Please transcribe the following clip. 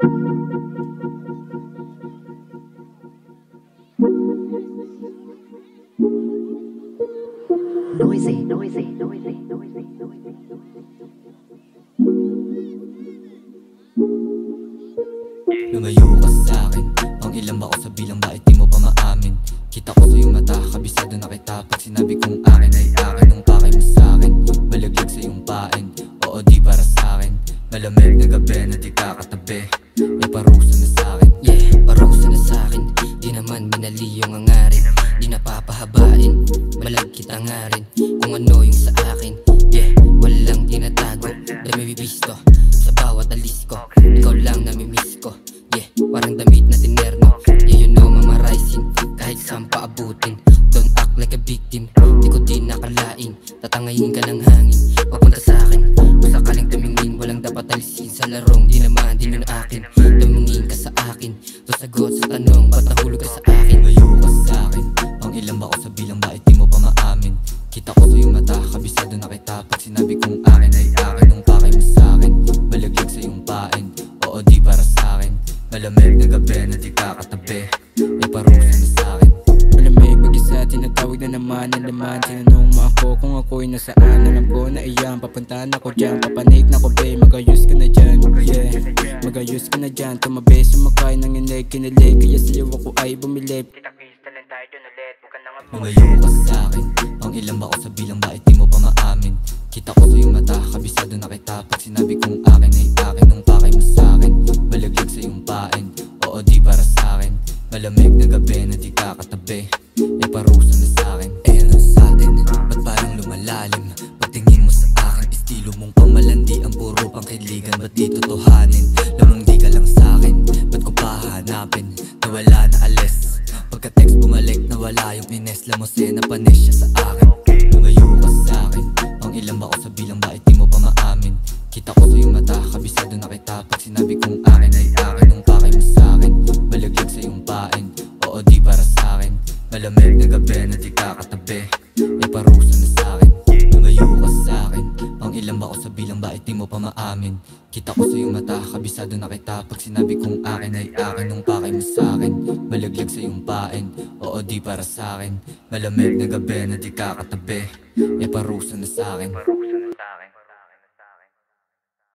Noisy, noisy, noisy, noisy, noisy. Lumayo ka sa'kin, pang ilan ba ako sa bilang, bakit di mo pa maamin? Kita ko sa iyong mata, kabisado na kita. Pag sinabi kong akin ay akin, nung pakay mo sa'kin malaglag sa iyong pain, oo di para sa'kin. Malamig na gabi na di kakatabi, ay parusa na sa'kin. Yeah, parusa na sa'kin, di naman minali yung hangarin. Di napapahabain, malag kita nga rin kung ano yung sa akin. Yeah, walang tinatago, dami bibisto sa bawat alis ko. Ikaw lang namimiss ko, yeah, parang damit na tinerno. Yeah, you know mama rising, kahit saan pa abutin. Don't act like a victim, di ko din nakalain. Tatangayin ka ng hangin, papunta sa'kin. Kung sakaling tumingin, walang dapat alisin sa larong. Di naman din yun akin, tumingin ka sa akin. To sagot sa tanong, ba't nahulog ka sa akin? Lumayo ka sa'kin, pang ilan ba ako sa bilang, bakit di mo pa maamin? Kita ko sa iyong mata, kabisado na kita. Pag sinabi kong akin ay akin, nung pakay mo sa'kin malaglag sa iyong pain, oo di para sa'kin. Malamig na gabi na di kakatabi, ay parusa na sa'kin. Malamig mag-isa, tinatawag na naman ang laman. Tinanong mo ako kung ako'y nasaan. Alam ko na iyan, papuntahan ako dyan. Papanik na ko babe, magayos ka na dyan. Yeah, magayos ka na dyan. Tumabi, sumakay ng inig, kinilig. Kaya sa'yo ako ay bumilip. Lumayo ka sa'kin, pang ilan ba ako sa bilang, bakit di mo pa maamin? Kita ko sa iyong mata, kabisado na kita. Pag sinabi kong akin ay akin, nung pakay mo sa'kin malaglag sa iyong pain, oo di para sa'kin. Malamig na gabi na di kakatabi, ay parusa na sa'kin. Eh ano sa'tin, ba't parang lumalalim? Pagtingin mo sa akin, estilo mong pamalandi, ang puro pangkiligan, ba't di totohanin? Lamang di ka lang sa'kin, ba't ko pa hahanapin? Nawala na alis, pagka-text bumalik, nawala yung ines. Lamose na panis siya sa akin. Lumayo ka sa'kin, pang ilan ba ako sa bilang, bakit di mo pa maamin? Kita ko sa iyong mata, kabisado na kita. Pag sinabi kong akin ay akin, nung pakay mo sa'kin malaglag sa iyong pain, oo di para sa'kin. Malamig na gabi na di kakatabi, ay parusa na sa'kin. Lumayo ka sa'kin, pang ilan ba ako sa bilang, bakit di mo pa maamin? Kita ko sa iyong mata, kabisado na kita. Pag sinabi kong akin ay akin, nung pakay mo sa'kin malaglag sa iyong pain, oo di para sa'kin. Malamig na gabi na di kakatabi, ay parusa na sa'kin.